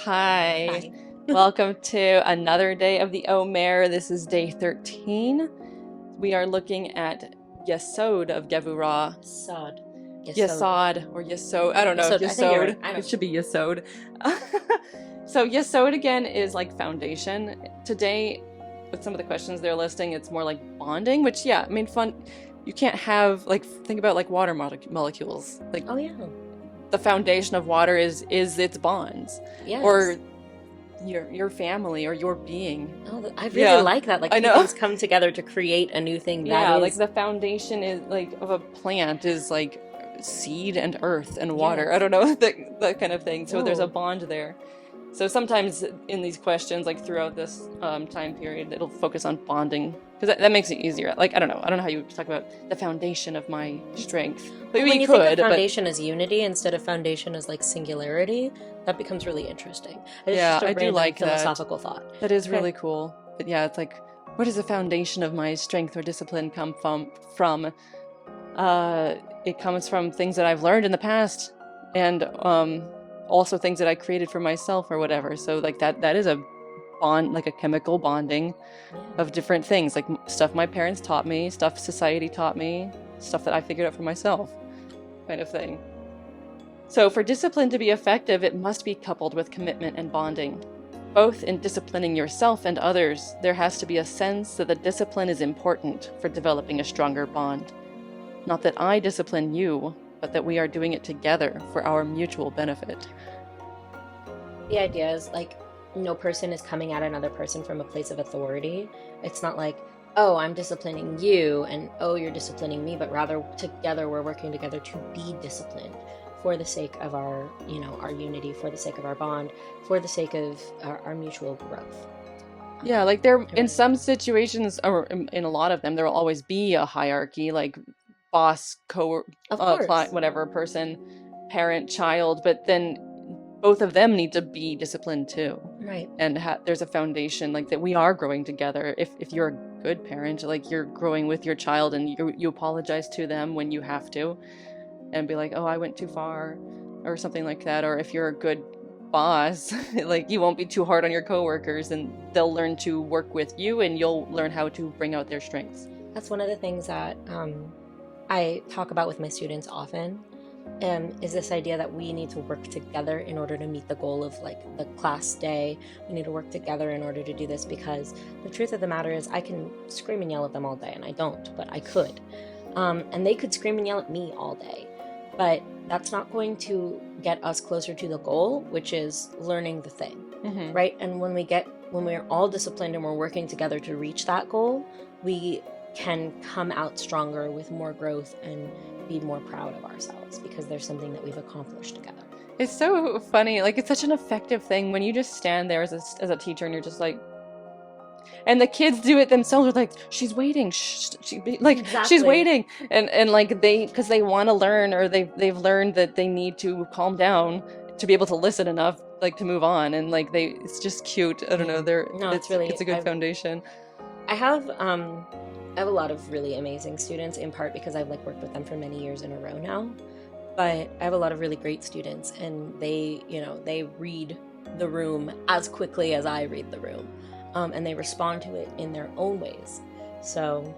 Hi. Hi. Welcome to another day of the Omer. This is day 13. We are looking at Yesod of Gevurah. Yesod. Yesod. Yesod or Yesod. I don't know. Yesod. I think you're right. Yesod. I It don't should know. be Yesod. So Yesod again is like foundation. Today, with some of the questions they're listing, it's more like bonding, which yeah, I mean fun. You can't have like think about like water molecules. Like Oh, yeah. the foundation of water is its bonds. Yes. Or your family or your being. Oh, I really Yeah, like that. Like I two know. things come together to create a new thing that Yeah, like is. the foundation is like of a plant is like seed and earth and water. I Yes. don't know that kind of thing. So there's a No. bond there. So sometimes in these questions, like throughout this time period, it'll focus on bonding because that makes it easier. Like I don't know how you talk about the foundation of my strength. But Well, when we you think of could, but foundation as unity instead of foundation as like singularity, that becomes really interesting. It's yeah, just a I do random like that. philosophical thought. That is Okay. really cool. But yeah, it's like, where does the foundation of my strength or discipline come from? It comes from things that I've learned in the past, and also things that I created for myself or whatever. So like that is a bond, like a chemical bonding Yeah. of different things, like stuff my parents taught me, stuff society taught me, stuff that I figured out for myself, kind of thing. So for discipline to be effective, it must be coupled with commitment and bonding. Both in disciplining yourself and others, there has to be a sense that the discipline is important for developing a stronger bond. Not that I discipline you, but that we are doing it together for our mutual benefit. The idea is like no person is coming at another person from a place of authority. It's not like, oh, I'm disciplining you and oh, you're disciplining me, but rather together we're working together to be disciplined for the sake of our, our unity, for the sake of our bond, for the sake of our mutual growth. Yeah, like there in some situations, or in a lot of them, there will always be a hierarchy, like boss, Of client, course. whatever person, parent, child, but then both of them need to be disciplined too. Right. And there's a foundation like that we are growing together. If you're a good parent, like you're growing with your child and you apologize to them when you have to and be like, oh, I went too far or something like that. Or if you're a good boss, like you won't be too hard on your coworkers and they'll learn to work with you and you'll learn how to bring out their strengths. That's one of the things that I talk about with my students often. Is this idea that we need to work together in order to meet the goal of like the class day. We need to work together in order to do this, because the truth of the matter is I can scream and yell at them all day, and I don't, but I could. And they could scream and yell at me all day, but that's not going to get us closer to the goal, which is learning the thing, right? And when we're all disciplined and we're working together to reach that goal, we can come out stronger with more growth and be more proud of ourselves because there's something that we've accomplished together. It's so funny. Like it's such an effective thing when you just stand there as a teacher and you're just like, and the kids do it themselves. They're like, she's waiting. Like Exactly. she's waiting, and like because they want to learn, or they've learned that they need to calm down to be able to listen enough, like to move on, and like it's just cute. I don't know. It's a good foundation. I have a lot of really amazing students, in part because I've like worked with them for many years in a row now. But I have a lot of really great students, and they read the room as quickly as I read the room. And they respond to it in their own ways. So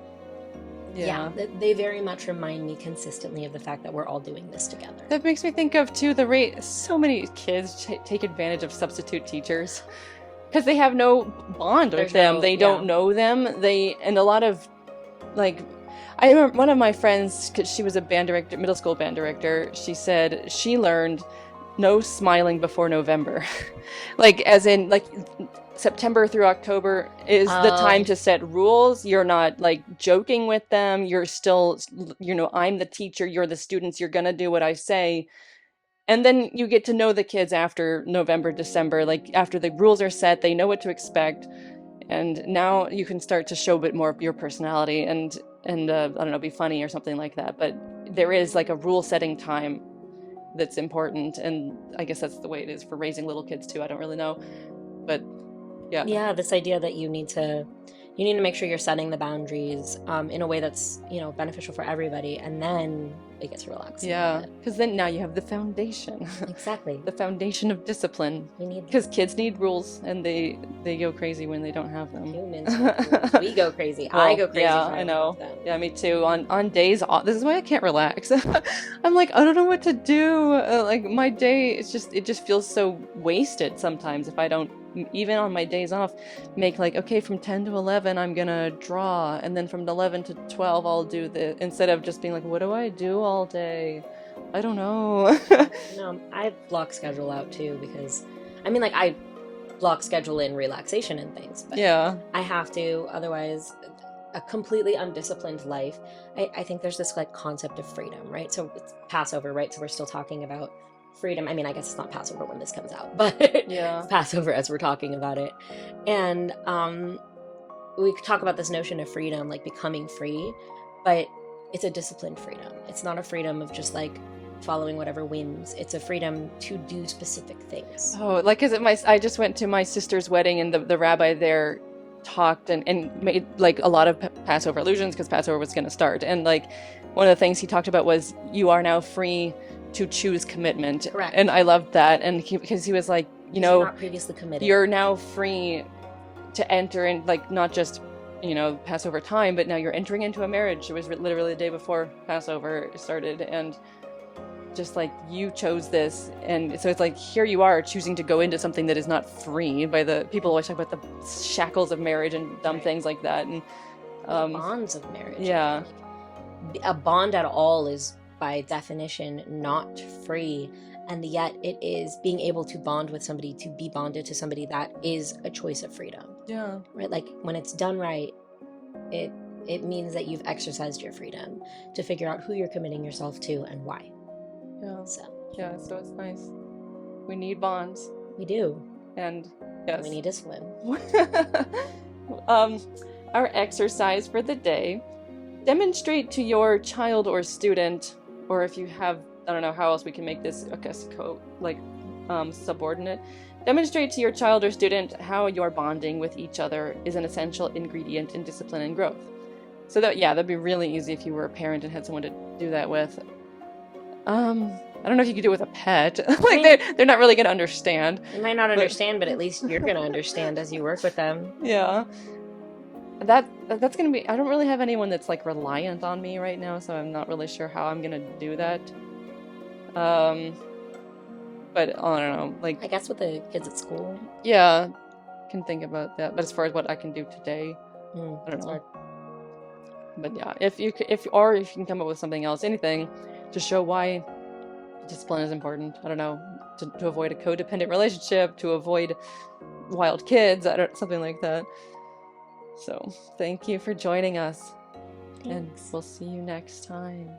yeah, they very much remind me consistently of the fact that we're all doing this together. That makes me think of too so many kids take advantage of substitute teachers because they have no bond with them. They don't know them. And a lot of like, I remember one of my friends, because she was a band director, middle school band director, she said she learned no smiling before November. Like as in like September through October is the time to set rules. You're not like joking with them. You're still, I'm the teacher, you're the students, you're gonna do what I say. And then you get to know the kids after November, December, like after the rules are set, they know what to expect. And now you can start to show a bit more of your personality and I don't know, be funny or something like that. But there is like a rule setting time that's important. And I guess that's the way it is for raising little kids too. I don't really know. But yeah. Yeah, this idea that you need to you need to make sure you're setting the boundaries in a way that's, you know, beneficial for everybody, and then it gets relaxed. Yeah, because then now you have the foundation. Exactly. The foundation of discipline. We need, because kids need rules, and they go crazy when they don't have them. humans need rules. We go crazy. Well, I go crazy. Yeah, if I don't know. have them. Yeah, me too. On days off, this is why I can't relax. I'm like, I don't know what to do. Like my day, it just feels so wasted sometimes if I don't, even on my days off, make like, okay, from 10 to 11 I'm gonna draw, and then from 11 to 12 I'll do the, instead of just being like, what do I do all day? I don't know. No, I block schedule out too, because I mean, like, I block schedule in relaxation and things, but Yeah. I have to, otherwise a completely undisciplined life. I think there's this like concept of freedom, right? So it's Passover, right? So we're still talking about freedom. I mean, I guess it's not Passover when this comes out, but Yeah. it's Passover as we're talking about it. And we talk about this notion of freedom, like becoming free, but it's a disciplined freedom. It's not a freedom of just like following whatever whims. It's a freedom to do specific things. Oh, like, I just went to my sister's wedding, and the rabbi there talked and made like a lot of Passover allusions, because Passover was going to start. And like one of the things he talked about was, you are now free to choose commitment. Correct. And I loved that. And because he was like, you know, not previously committed. You're now free to enter in, like, not just, you know, Passover time, but now you're entering into a marriage. It was literally the day before Passover started, and just like, you chose this. And so it's like, here you are choosing to go into something that is not free by the people always talk about the shackles of marriage and dumb things like that. And bonds of marriage. Yeah. A bond at all is by definition not free, and yet it is being able to bond with somebody, to be bonded to somebody, that is a choice of freedom. Yeah. Right? Like, when it's done right, it means that you've exercised your freedom to figure out who you're committing yourself to and why. Yeah. So it's nice. We need bonds. We do. And yes. We need discipline. Our exercise for the day: demonstrate to your child or student, or if you have, I don't know how else we can make this, I guess, subordinate. Demonstrate to your child or student how your bonding with each other is an essential ingredient in discipline and growth. So that'd be really easy if you were a parent and had someone to do that with. I don't know if you could do it with a pet. Like, they're not really going to understand. They might not understand, but at least you're going to understand as you work with them. Yeah. That's going to be, I don't really have anyone that's like reliant on me right now, so I'm not really sure how I'm going to do that. But I don't know, like, I guess with the kids at school. Yeah, can think about that. But as far as what I can do today, I don't know. Hard. But yeah, if you can come up with something else, anything to show why discipline is important. I don't know, to avoid a codependent relationship, to avoid wild kids, something like that. So thank you for joining us. Thanks. And we'll see you next time.